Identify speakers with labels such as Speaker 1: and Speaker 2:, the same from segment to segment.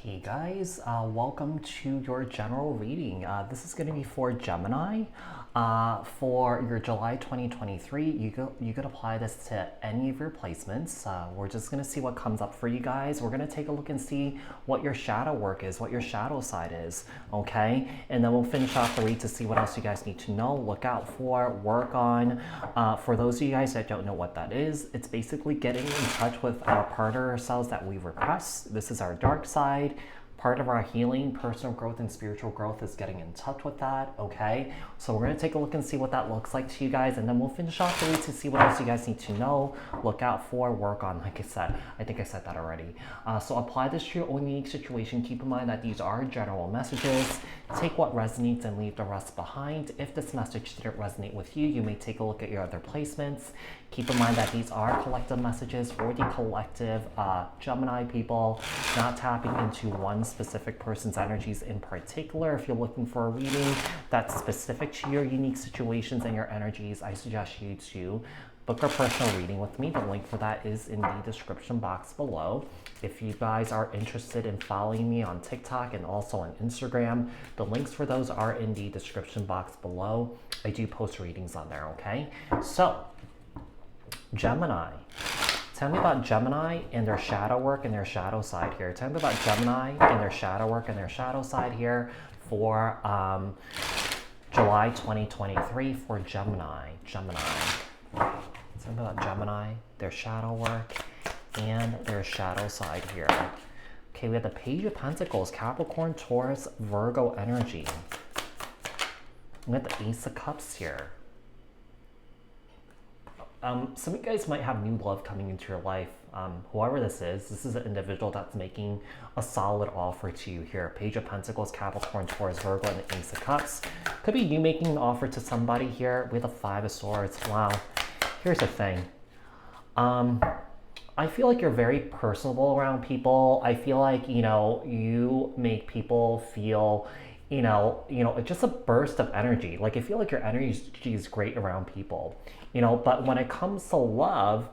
Speaker 1: Hey guys, welcome to your general reading. This is going to be for Gemini. For your July 2023, you could apply this to any of your placements. We're just going to see what comes up for you guys. We're going to take a look and see what your shadow work is, what your shadow side is, okay? And then we'll finish off the read to see what else you guys need to know, look out for, work on. For those of you guys that don't know what that is, it's basically getting in touch with our partner ourselves that we repress. This is our dark side. Part of our healing, personal growth, and spiritual growth is getting in touch with that, okay? So we're going to take a look and see what that looks like to you guys, and then we'll finish off the read to see what else you guys need to know, look out for, work on, like I said. I think I said that already. So apply this to your own unique situation. Keep in mind that these are general messages. Take what resonates and leave the rest behind. If this message didn't resonate with you, you may take a look at your other placements. Keep in mind that these are collective messages for the collective Gemini people, not tapping into one specific person's energies in particular. If you're looking for a reading that's specific to your unique situations and your energies, I suggest you to book a personal reading with me. The link for that is in the description box below. If you guys are interested in following me on TikTok and also on Instagram, the links for those are in the description box below. I do post readings on there, okay? So, Gemini. Tell me about Gemini and their shadow work and their shadow side here. Tell me about Gemini and their shadow work and their shadow side here for July 2023 for Gemini. Tell me about Gemini, their shadow work, and their shadow side here. Okay, we have the Page of Pentacles, Capricorn, Taurus, Virgo energy. We have the Ace of Cups here. Some of you guys might have new love coming into your life. Whoever this is an individual that's making a solid offer to you here. Page of Pentacles, Capricorn, Taurus, Virgo, and the Ace of Cups. Could be you making an offer to somebody here with a Five of Swords. Wow. Here's the thing. I feel like you're very personable around people. I feel like, you make people feel, it's just a burst of energy. Like, I feel like your energy is great around people, but when it comes to love,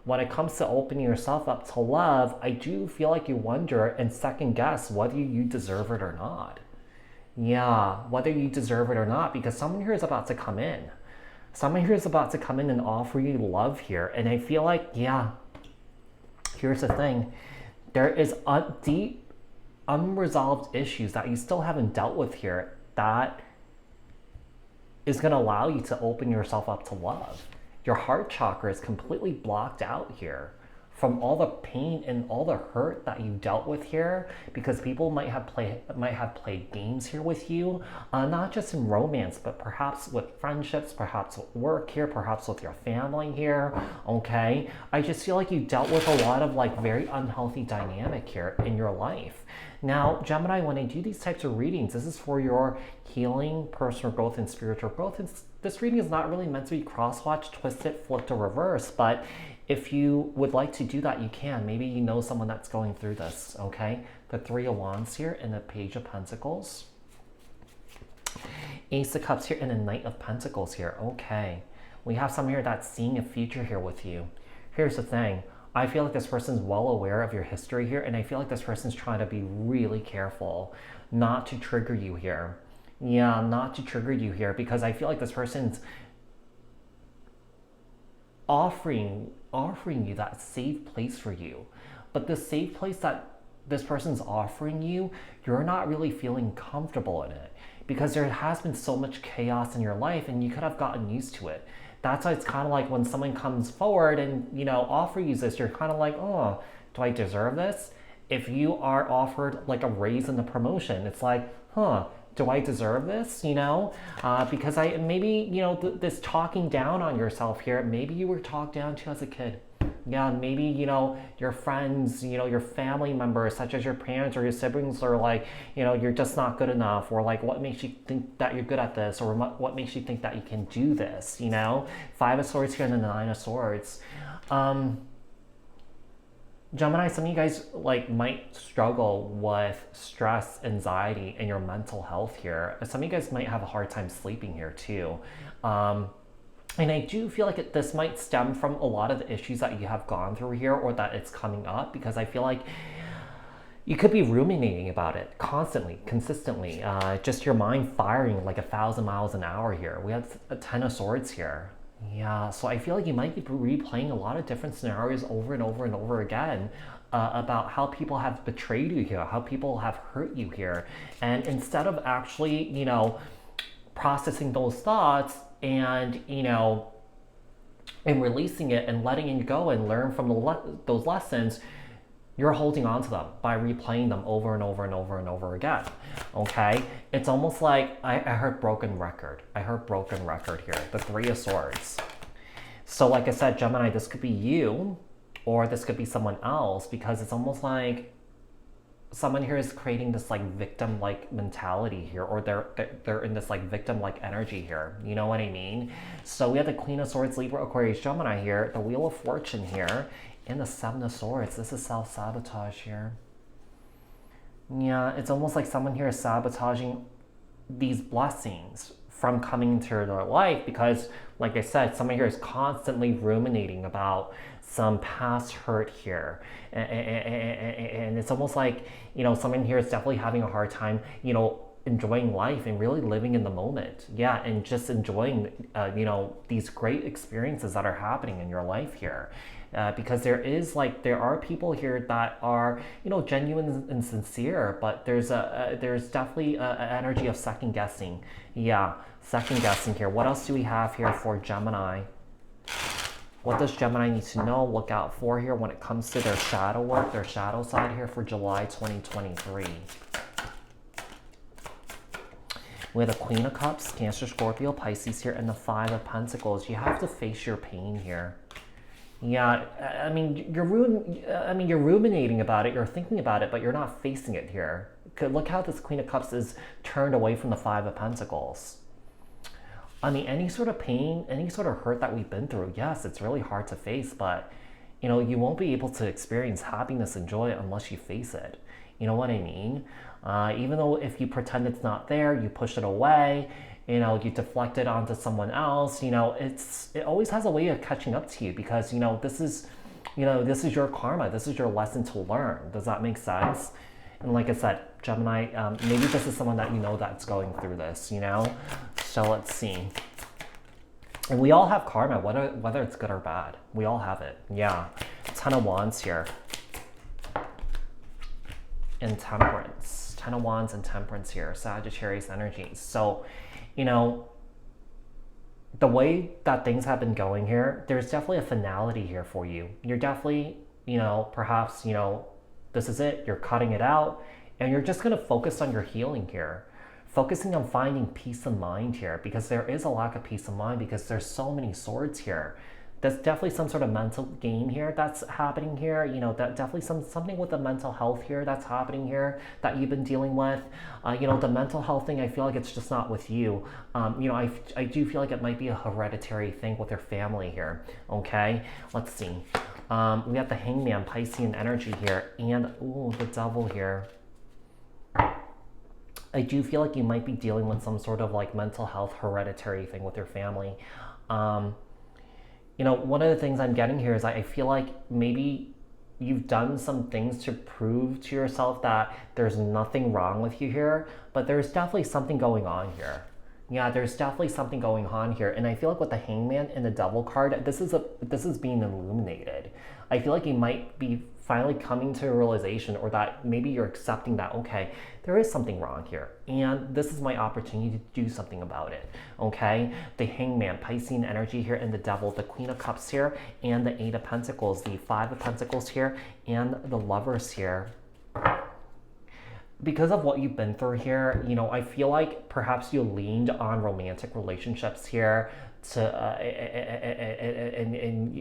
Speaker 1: when it comes to opening yourself up to love, I do feel like you wonder and second guess whether you deserve it or not. Yeah, whether you deserve it or not, because someone here is about to come in. Someone here is about to come in and offer you love here. And I feel like, yeah, here's the thing. There is deep, unresolved issues that you still haven't dealt with here that is going to allow you to open yourself up to love. Your heart chakra is completely blocked out here from all the pain and all the hurt that you dealt with here, because people might have played games here with you, not just in romance, but perhaps with friendships, perhaps with work here, perhaps with your family here, okay? I just feel like you dealt with a lot of very unhealthy dynamic here in your life. Now, Gemini, when I do these types of readings, this is for your healing, personal growth, and spiritual growth. And this reading is not really meant to be cross-watch, twisted, flipped, or reversed, but if you would like to do that, you can. Maybe you know someone that's going through this, okay? The Three of Wands here and the Page of Pentacles. Ace of Cups here and the Knight of Pentacles here, okay. We have someone here that's seeing a future here with you. Here's the thing. I feel like this person's well aware of your history here, and I feel like this person's trying to be really careful not to trigger you here. Yeah, not to trigger you here, because I feel like this person's offering you that safe place for you. But the safe place that this person's offering you, you're not really feeling comfortable in it, because there has been so much chaos in your life and you could have gotten used to it. That's why it's kind of like when someone comes forward and, offer you this, you're kind of like, oh, do I deserve this? If you are offered a raise in the promotion, it's like, do I deserve this? Because this talking down on yourself here, maybe you were talked down to as a kid. Yeah, maybe, your friends, your family members, such as your parents or your siblings, are like, you're just not good enough, or what makes you think that you're good at this, or what makes you think that you can do this, Five of Swords here and then the Nine of Swords. Gemini, some of you guys might struggle with stress, anxiety, and your mental health here. Some of you guys might have a hard time sleeping here too. And I do feel like this might stem from a lot of the issues that you have gone through here, or that it's coming up, because I feel like You could be ruminating about it constantly, consistently. Just your mind firing like 1,000 miles an hour here. We have a Ten of Swords here. Yeah, so I feel like you might be replaying a lot of different scenarios over and over and over again about how people have betrayed you here, how people have hurt you here. And instead of actually, processing those thoughts and, and releasing it and letting it go and learn from those lessons, you're holding on to them by replaying them over and over and over and over again. Okay? It's almost like I heard broken record. I heard broken record here. The Three of Swords. So like I said, Gemini, this could be you or this could be someone else, because it's almost like someone here is creating this like victim-like mentality here, or they're in this like victim-like energy here. You know what I mean? So we have the Queen of Swords, Libra, Aquarius, Gemini here, the Wheel of Fortune here, and the Seven of Swords. This is self-sabotage here. Yeah, it's almost like someone here is sabotaging these blessings from coming into their life because, like I said, someone here is constantly ruminating about some past hurt here. And it's almost like, someone here is definitely having a hard time, enjoying life and really living in the moment. Yeah, and just enjoying, these great experiences that are happening in your life here. Because there are people here that are, genuine and sincere, but there's definitely an energy of second guessing. Yeah, second guessing here. What else do we have here for Gemini? What does Gemini need to know, look out for here when it comes to their shadow work, their shadow side here for July 2023? We have the Queen of Cups, Cancer, Scorpio, Pisces here, and the Five of Pentacles. You have to face your pain here. Yeah, I mean, you're ruminating about it, you're thinking about it, but you're not facing it here. Look how this Queen of Cups is turned away from the Five of Pentacles. I mean, any sort of pain, any sort of hurt that we've been through, yes, it's really hard to face, but, you won't be able to experience happiness and joy unless you face it. You know what I mean? Even though if you pretend it's not there, you push it away, you deflect it onto someone else, it always has a way of catching up to you because, this is your karma. This is your lesson to learn. Does that make sense? And like I said, Gemini, maybe this is someone that that's going through this, So let's see. And we all have karma, whether it's good or bad. We all have it. Yeah. Ten of Wands here. And Temperance. Ten of Wands and Temperance here. Sagittarius energy. So, the way that things have been going here, there's definitely a finality here for you. You're definitely, perhaps, this is it. You're cutting it out. And you're just going to focus on your healing here. Focusing on finding peace of mind here, because there is a lack of peace of mind because there's so many swords here. There's definitely some sort of mental game here that's happening here. That definitely something with the mental health here that's happening here that you've been dealing with. The mental health thing, I feel like it's just not with you. I do feel like it might be a hereditary thing with your family here. Okay, let's see. We got the Hangman, Piscean energy here, and the Devil here. I do feel like you might be dealing with some sort of like mental health hereditary thing with your family. One of the things I'm getting here is I feel like maybe you've done some things to prove to yourself that there's nothing wrong with you here, but there's definitely something going on here. Yeah, there's definitely something going on here. And I feel like with the Hangman and the Devil card, this is being illuminated. I feel like you might be finally coming to a realization, or that maybe you're accepting that, okay, there is something wrong here, and this is my opportunity to do something about it, okay? The Hangman, Piscean energy here, and the Devil, the Queen of Cups here, and the Eight of Pentacles, the Five of Pentacles here, and the Lovers here. Because of what you've been through here, I feel like perhaps you leaned on romantic relationships here and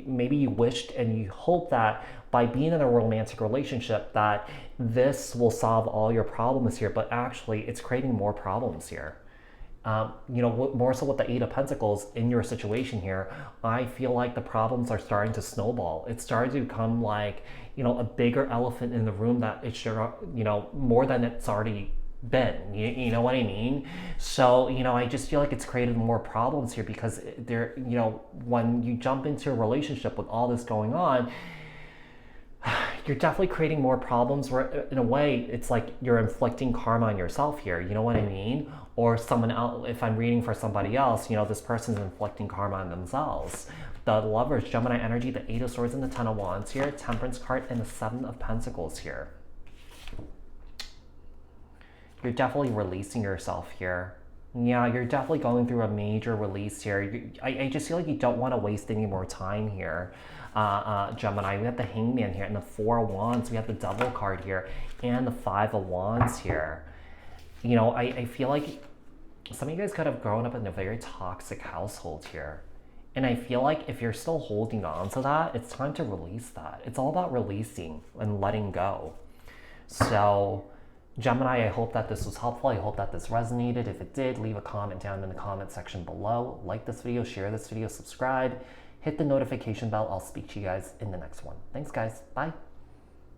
Speaker 1: maybe you wished and you hope that by being in a romantic relationship that this will solve all your problems here, but actually it's creating more problems here. More so with the Eight of Pentacles in your situation here, I feel like the problems are starting to snowball. It's starting to become like, a bigger elephant in the room that it should, more than it's already been. You know what I mean? So, I just feel like it's created more problems here because when you jump into a relationship with all this going on, You're definitely creating more problems where, in a way, it's like you're inflicting karma on yourself here. You know what I mean? Or someone else, if I'm reading for somebody else, you know, this person's inflicting karma on themselves. The Lovers, Gemini energy, the Eight of Swords and the Ten of Wands here, Temperance card, and the Seven of Pentacles here. You're definitely releasing yourself here. Yeah, you're definitely going through a major release here. I just feel like you don't want to waste any more time here. Gemini, we have the Hangman here and the Four of Wands. We have the Devil card here and the Five of Wands here. You know, I feel like some of you guys could have grown up in a very toxic household here. And I feel like if you're still holding on to that, it's time to release that. It's all about releasing and letting go. So, Gemini, I hope that this was helpful. I hope that this resonated. If it did, leave a comment down in the comment section below. Like this video, share this video, subscribe, hit the notification bell. I'll speak to you guys in the next one. Thanks, guys. Bye.